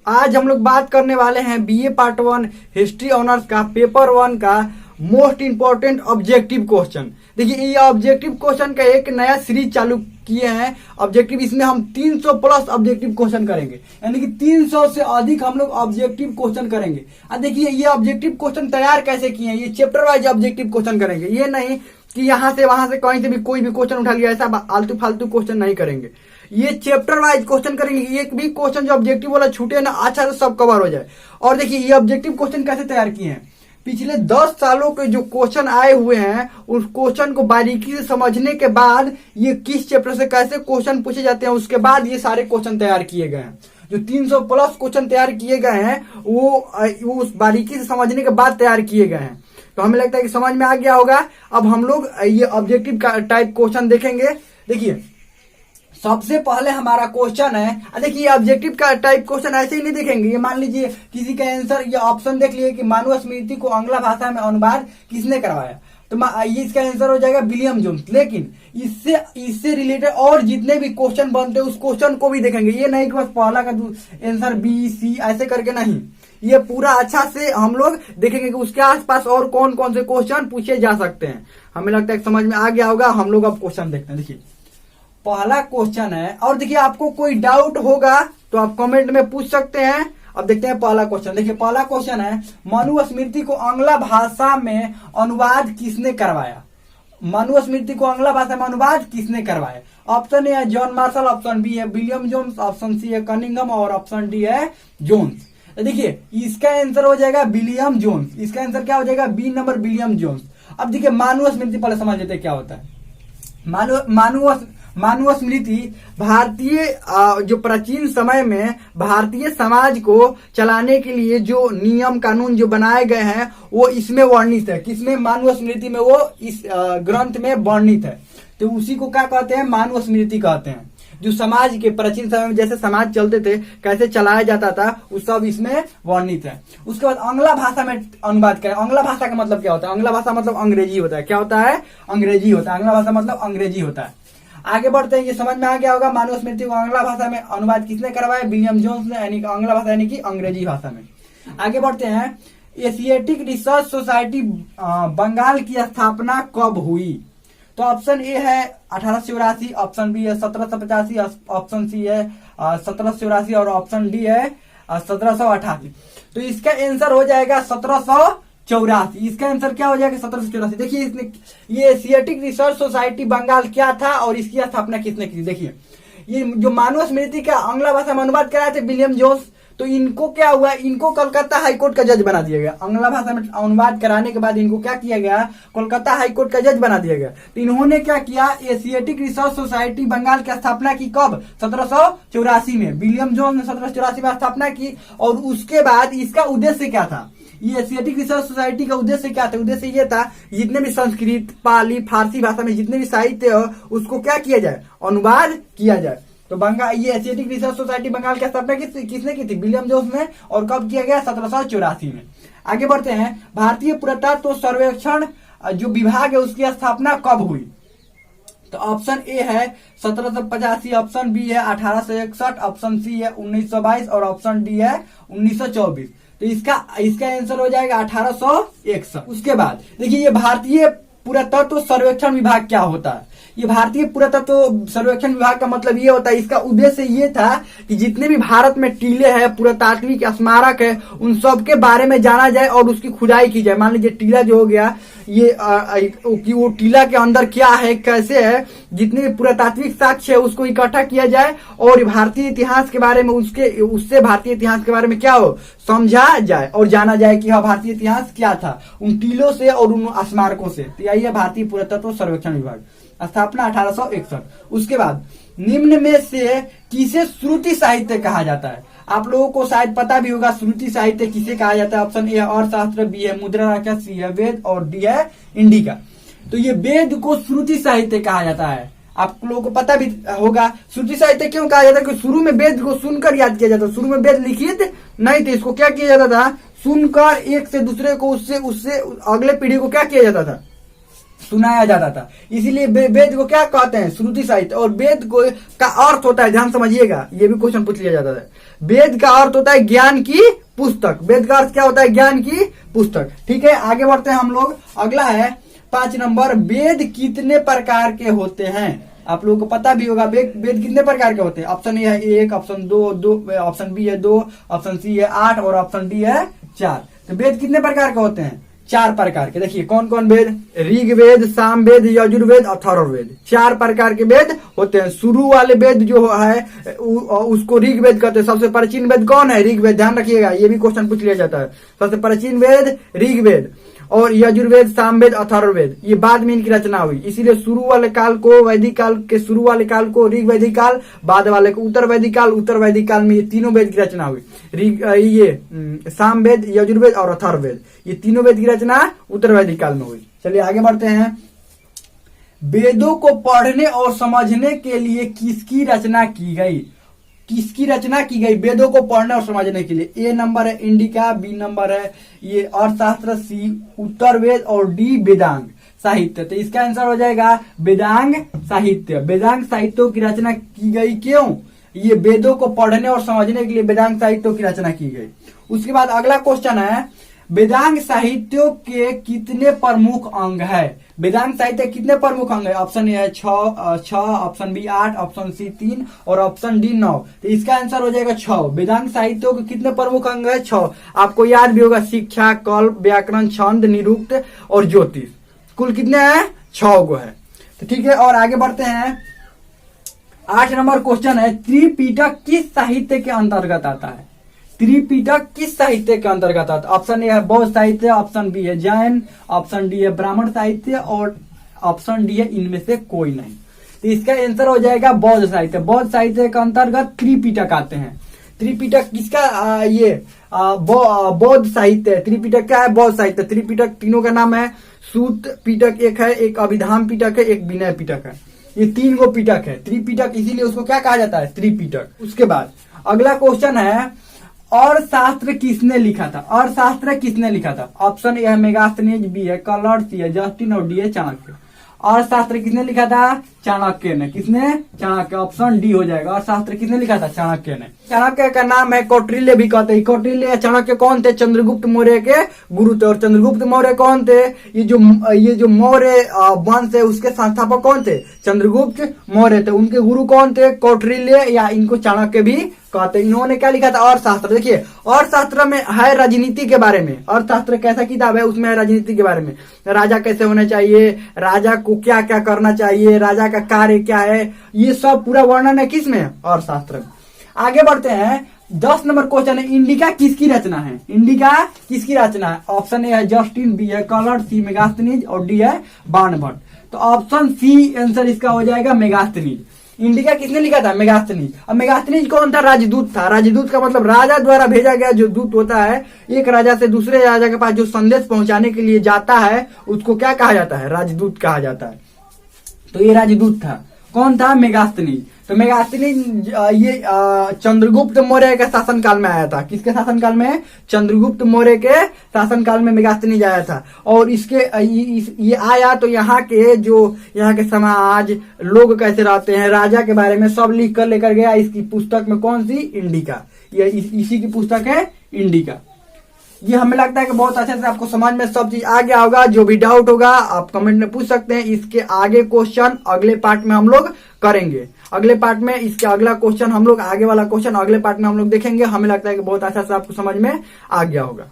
आज हम लोग बात करने वाले हैं बीए पार्ट 1 हिस्ट्री ऑनर्स का पेपर 1 का मोस्ट इंपॉर्टेंट ऑब्जेक्टिव क्वेश्चन। देखिए ये ऑब्जेक्टिव क्वेश्चन का एक नया सीरीज चालू किए हैं ऑब्जेक्टिव। इसमें हम 300 प्लस ऑब्जेक्टिव क्वेश्चन करेंगे, यानी कि 300 से अधिक हम लोग ऑब्जेक्टिव क्वेश्चन करेंगे। अब देखिए ये ऑब्जेक्टिव क्वेश्चन तैयार कैसे किए हैं, ये चैप्टर वाइज ऑब्जेक्टिव क्वेश्चन करेंगे। ये नहीं कि यहाँ से वहां से कहीं से भी कोई भी क्वेश्चन उठा लिया, ऐसा आलतू फालतू क्वेश्चन नहीं करेंगे। ये चैप्टर वाइज क्वेश्चन करेंगे, एक भी क्वेश्चन जो ऑब्जेक्टिव वाला छूटे ना अच्छा से सब कवर हो जाए। और देखिए ये ऑब्जेक्टिव क्वेश्चन कैसे तैयार किए हैं, पिछले 10 सालों के जो क्वेश्चन आए हुए हैं उस क्वेश्चन को बारीकी से समझने के बाद ये किस चैप्टर से कैसे क्वेश्चन पूछे जाते हैं, उसके बाद ये सारे क्वेश्चन तैयार किए गए हैं। जो 300 प्लस क्वेश्चन तैयार किए गए हैं वो उस बारीकी से समझने के बाद तैयार किए गए हैं। तो हमें लगता है कि समझ में आ गया होगा। अब हम लोग ये ऑब्जेक्टिव टाइप क्वेश्चन देखेंगे। देखिए सबसे पहले हमारा क्वेश्चन है, देखिए ऑब्जेक्टिव का टाइप क्वेश्चन ऐसे ही नहीं देखेंगे। ये मान लीजिए किसी का आंसर, ये ऑप्शन देख लिए कि मानव स्मृति को आंग्ल भाषा में अनुवाद किसने करवाया, तो ये इसका आंसर हो जाएगा विलियम जोन्स। लेकिन इससे रिलेटेड और जितने भी क्वेश्चन बनते हैं उस क्वेश्चन को भी देखेंगे। ये नहीं कि बस पहला का आंसर बी सी ऐसे करके नहीं, ये पूरा अच्छा से हम लोग देखेंगे कि उसके आसपास और कौन कौन से क्वेश्चन पूछे जा सकते हैं। हमें लगता है समझ में आ गया होगा। हम लोग अब क्वेश्चन देखते हैं। देखिए पहला क्वेश्चन है, और देखिए आपको कोई डाउट होगा तो आप कमेंट में पूछ सकते हैं। अब देखते हैं पहला क्वेश्चन। देखिए पहला क्वेश्चन है, मनुस्मृति को आंग्ल भाषा में अनुवाद किसने करवाया। मनुस्मृति को आंग्ल भाषा में अनुवाद किसने करवाया। ऑप्शन ए है जॉन मार्शल, ऑप्शन बी है विलियम जोन्स, ऑप्शन सी है कनिंघम और ऑप्शन डी है जोन्स। देखिए इसका आंसर हो जाएगा विलियम जोन्स। इसका आंसर क्या हो जाएगा, बी नंबर विलियम जोन्स। अब देखिए मनुस्मृति पहले समझ लेते हैं क्या होता है। मनुस्मृति भारतीय जो प्राचीन समय में भारतीय समाज को चलाने के लिए जो नियम कानून जो बनाए गए हैं वो इसमें वर्णित है। किसमें, मनुस्मृति में, वो इस ग्रंथ में वर्णित है। तो उसी को क्या कहते हैं, मनुस्मृति कहते हैं। जो समाज के प्राचीन समय में जैसे समाज चलते थे, कैसे चलाया जाता था, वो सब इसमें वर्णित है। उसके बाद आंग्ल भाषा में अनुवाद करें। आंग्ल भाषा का मतलब क्या होता है, आंग्ल भाषा मतलब अंग्रेजी होता है। क्या होता है, अंग्रेजी होता है। आंग्ल भाषा मतलब अंग्रेजी होता है। आगे बढ़ते हैं, ये समझ में आ गया होगा। मनुस्मृति को आंग्ल भाषा में अनुवाद किसने करवाया, विलियम जोन्स ने, यानी कि आंग्ल भाषा यानी कि अंग्रेजी भाषा में। आगे बढ़ते हैं, एशियाटिक रिसर्च सोसाइटी बंगाल की स्थापना कब हुई। तो ऑप्शन ए है 1884, ऑप्शन बी है 1785, ऑप्शन सी है 1784 और ऑप्शन डी है 1788। तो इसका आंसर हो जाएगा 1784। इसका आंसर क्या हो जाएगा, 1784। देखिए इसने ये एशियाटिक रिसर्च सोसाइटी बंगाल क्या था और इसकी स्थापना किसने की। देखिए ये जो मनुस्मृति का आंग्ल भाषा में अनुवाद कराए थे विलियम जोन्स, तो इनको क्या हुआ, इनको कोलकाता हाईकोर्ट का जज बना दिया गया। आंग्ल भाषा में अनुवाद कराने के बाद इनको क्या किया गया, कोलकाता हाईकोर्ट का जज बना दिया गया। तो इन्होंने क्या किया, एशियाटिक रिसर्च सोसाइटी बंगाल की स्थापना की। कब, 1784 में। विलियम जोन्स ने 1784 में स्थापना की। और उसके बाद इसका उद्देश्य क्या था, ये एशियाटिक रिसर्च सोसाइटी का उद्देश्य क्या था, उद्देश्य ये था जितने भी संस्कृत, पाली, फारसी भाषा में जितने भी साहित्य हो उसको क्या किया जाए, अनुवाद किया जाए। तो बंगाल, ये एशियाटिक रिसर्च सोसाइटी बंगाल की स्थापना किसने की थी, विलियम जोन्स ने। और कब किया गया, 1784 में। आगे बढ़ते हैं, भारतीय पुरातत्व सर्वेक्षण जो विभाग है उसकी स्थापना कब हुई। तो ऑप्शन ए है 1785, ऑप्शन बी है 1861, ऑप्शन सी है 1922 और ऑप्शन डी है 1924। तो इसका आंसर हो जाएगा 1861। उसके बाद देखिए ये भारतीय पुरातत्व सर्वेक्षण विभाग क्या होता है। ये भारतीय पुरातत्व सर्वेक्षण विभाग का मतलब ये होता है, इसका उद्देश्य ये था कि जितने भी भारत में टीले हैं, पुरातात्विक स्मारक है, उन सब के बारे में जाना जाए और उसकी खुदाई की जाए। मान लीजिए टीला जो हो गया, ये कि वो टीला के अंदर क्या है, कैसे है, जितने भी पुरातात्विक साक्ष्य है उसको इकट्ठा किया जाए और भारतीय इतिहास के बारे में उससे भारतीय इतिहास के बारे में क्या हो, समझा जाए और जाना जाए कि हाँ भारतीय इतिहास क्या था उन टीलों से और उन स्मारकों से। तो यही है भारतीय पुरातत्व सर्वेक्षण विभाग, स्थापना 1861। उसके बाद निम्न में से किसे श्रुति साहित्य कहा जाता है। आप लोगों को शायद पता भी होगा श्रुति साहित्य किसे कहा जाता है। ऑप्शन ए अर्थशास्त्र, बी है मुद्रा रक्षा, सी है वेद और डी है इंडिका। तो ये वेद को श्रुति साहित्य कहा जाता है। आप लोगों को पता भी होगा श्रुति साहित्य क्यों कहा जाता है, कि शुरू में वेद को सुनकर याद किया जाता। शुरू में वेद लिखित नहीं थे, इसको क्या किया जाता था, सुनकर एक से दूसरे को उससे अगले पीढ़ी को क्या किया जाता था, सुनाया जाता था। इसीलिए वेद को क्या कहते हैं? श्रुति साहित्य। और वेद को का अर्थ होता है, ध्यान समझिएगा, ये भी क्वेश्चन पूछ लिया जाता है। वेद का अर्थ होता है ज्ञान की पुस्तक। वेद का अर्थ क्या होता है? ज्ञान की पुस्तक। ठीक है, आगे बढ़ते हैं हम लोग। अगला है 5 नंबर, वेद कितने प्रकार के होते हैं? आप लोगों को पता भी होगा वेद कितने प्रकार के होते हैं। ऑप्शन ए है 1, ऑप्शन 2, ऑप्शन बी है 2, ऑप्शन सी है 8 और ऑप्शन डी है 4। तो वेद कितने प्रकार के होते हैं? 4 प्रकार के। देखिए कौन कौन वेद? ऋग्वेद, सामवेद, यजुर्वेद, अथर्ववेद। 4 प्रकार के वेद होते हैं। शुरू वाले वेद जो है उसको ऋग्वेद कहते हैं। सबसे प्राचीन वेद कौन है? ऋग्वेद। ध्यान रखिएगा, ये भी क्वेश्चन पूछ लिया जाता है। सबसे प्राचीन वेद ऋग्वेद, और यजुर्वेद, सामवेद, अथर्ववेद ये बाद में इनकी रचना हुई। इसीलिए शुरू वाले काल को, वैदिक काल के शुरू वाले काल को ऋग वैदिक काल, बाद वाले को उत्तर वैदिक काल। उत्तर वैदिक काल में ये तीनों वेद की रचना हुई। ये सामवेद, यजुर्वेद और अथर्ववेद, ये तीनों वेद की रचना उत्तर वैदिक काल में हुई। चलिए आगे बढ़ते हैं। वेदों को पढ़ने और समझने के लिए किसकी रचना की गई? किसकी रचना की गई वेदों को पढ़ने और समझने के लिए? ए नंबर है इंडिका, बी नंबर है ये अर्थशास्त्र, सी उत्तर वेद और डी वेदांग साहित्य। तो इसका आंसर हो जाएगा वेदांग साहित्य। वेदांग साहित्यों की रचना की गई। क्यों? ये वेदों को पढ़ने और समझने के लिए वेदांग साहित्यों की रचना की गई। उसके बाद अगला क्वेश्चन है, वेदांग साहित्यों के कितने प्रमुख अंग है? वेदांग साहित्य कितने प्रमुख अंग है? ऑप्शन ए है 6, ऑप्शन बी 8, ऑप्शन सी 3 और ऑप्शन डी 9। तो इसका आंसर हो जाएगा 6। वेदांग साहित्यों के कितने प्रमुख अंग है? 6। आपको याद भी होगा, शिक्षा, कल्प, व्याकरण, छंद, निरुक्त और ज्योतिष। कुल कितने हैं? 6 गो है। तो ठीक है, और आगे बढ़ते हैं। 8 नंबर क्वेश्चन है, त्रिपिटक किस साहित्य के अंतर्गत आता है? त्रिपिटक किस साहित्य के अंतर्गत आता है? ऑप्शन ए है बौद्ध साहित्य, ऑप्शन बी है जैन, ऑप्शन डी है ब्राह्मण साहित्य और ऑप्शन डी है इनमें से कोई नहीं। तो इसका आंसर हो जाएगा बौद्ध साहित्य। बौद्ध साहित्य के अंतर्गत त्रिपिटक आते हैं। त्रिपिटक किसका? ये बौद्ध साहित्य। त्रिपिटक क्या है? बौद्ध साहित्य। त्रिपिटक तीनों का नाम है। सूत पिटक एक है, एक अभिधाम पिटक है, एक विनय पिटक है। ये 3 गो पिटक है त्रिपिटक, इसीलिए उसको क्या कहा जाता है? त्रिपिटक। उसके बाद अगला क्वेश्चन है, अर्थशास्त्र किसने लिखा था? अर्थशास्त्र किसने लिखा था? ऑप्शन ए है मेगास्थनीज, बी है कलर, सी है जस्टिन और डी है चाणक्य। अर्थशास्त्र किसने लिखा था? चाणक्य ने। किसने? चाणक्य। ऑप्शन डी हो जाएगा। अर्थशास्त्र किसने लिखा था? चाणक्य ने। चाणक्य का नाम है कौटिल्य भी कहते हैं। कौटिल्य या चाणक्य कौन थे? चंद्रगुप्त मौर्य के गुरु थे। और चंद्रगुप्त मौर्य कौन थे? ये जो मौर्य वंश है उसके संस्थापक कौन थे? चंद्रगुप्त मौर्य थे। उनके गुरु कौन थे? कौटिल्य या इनको चाणक्य भी कहते हैं। इन्होंने क्या लिखा था? अर्थशास्त्र। देखिए अर्थशास्त्र में है राजनीति के बारे में। अर्थशास्त्र कैसा किताब है? उसमें है राजनीति के बारे में। राजा कैसे होना चाहिए, राजा को क्या क्या करना चाहिए, राजा का कार्य क्या है, ये सब पूरा वर्णन है किसमें? अर्थशास्त्र में। आगे बढ़ते हैं। 10 नंबर क्वेश्चन है, इंडिका किसकी रचना है? इंडिका किसकी रचना है? ऑप्शन ए है जस्टिन, बी है कलर, सी मेगास्थनीज और डी है बाणभट्ट। तो ऑप्शन सी आंसर इसका हो जाएगा मेगास्थनीज। इंडिका किसने लिखा था? मेगास्थनीज। अब मेगास्थनीज कौन था? राजदूत था। राजदूत का मतलब राजा द्वारा भेजा गया जो दूत होता है, एक राजा से दूसरे राजा के पास जो संदेश पहुंचाने के लिए जाता है उसको क्या कहा जाता है? राजदूत कहा जाता है। तो ये राजदूत था। कौन था? मेगास्थनीज। तो मेगास्थनीज ये चंद्रगुप्त मौर्य के शासनकाल में आया था। किसके शासनकाल में? चंद्रगुप्त मौर्य के शासनकाल में मेगास्थनीज आया था। और इसके ये आया तो यहाँ के समाज, लोग कैसे रहते हैं, राजा के बारे में सब लिख कर लेकर गया। इसकी पुस्तक में कौन सी? इंडिका। ये इसी की पुस्तक है इंडिका। ये हमें लगता है कि बहुत अच्छे से आपको समझ में सब चीज आ गया होगा। जो भी डाउट होगा आप कमेंट में पूछ सकते हैं। इसके आगे क्वेश्चन अगले पार्ट में हम लोग करेंगे। अगले पार्ट में इसके अगला क्वेश्चन हम लोग, आगे वाला क्वेश्चन अगले पार्ट में हम लोग देखेंगे। हमें लगता है कि बहुत अच्छा से आपको समझ में आ गया होगा।